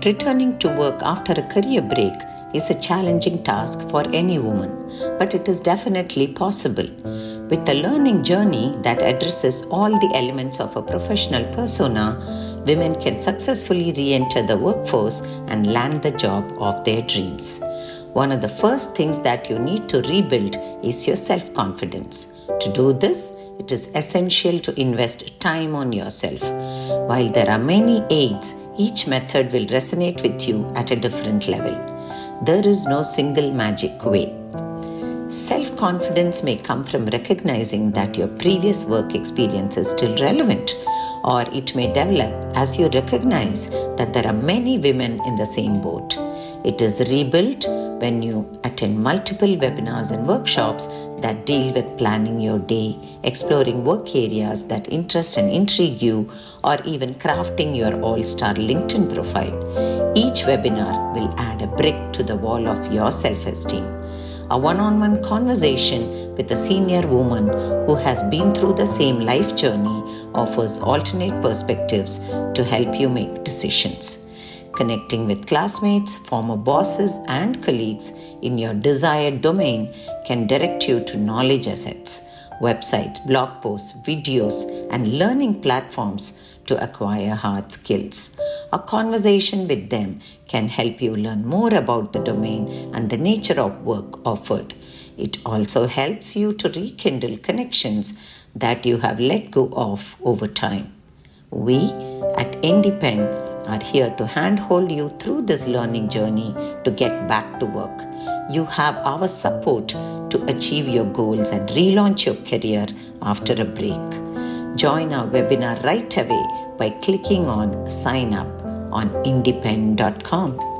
Returning to work after a career break is a challenging task for any woman, but it is definitely possible. With a learning journey that addresses all the elements of a professional persona, women can successfully re-enter the workforce and land the job of their dreams. One of the first things that you need to rebuild is your self-confidence. To do this, it is essential to invest time on yourself. While there are many aids, each method will resonate with you at a different level. There is no single magic way. Self-confidence may come from recognizing that your previous work experience is still relevant, or it may develop as you recognize that there are many women in the same boat. It is rebuilt when you attend multiple webinars and workshops that deal with planning your day, exploring work areas that interest and intrigue you, or even crafting your all-star LinkedIn profile. Each webinar will add a brick to the wall of your self-esteem. A one-on-one conversation with a senior woman who has been through the same life journey offers alternate perspectives to help you make decisions. Connecting with classmates, former bosses, and colleagues in your desired domain can direct you to knowledge assets, websites, blog posts, videos, and learning platforms to acquire hard skills. A conversation with them can help you learn more about the domain and the nature of work offered. It also helps you to rekindle connections that you have let go of over time. We at Independ are here to handhold you through this learning journey to get back to work. You have our support to achieve your goals and relaunch your career after a break. Join our webinar right away by clicking on Sign Up on independ.com.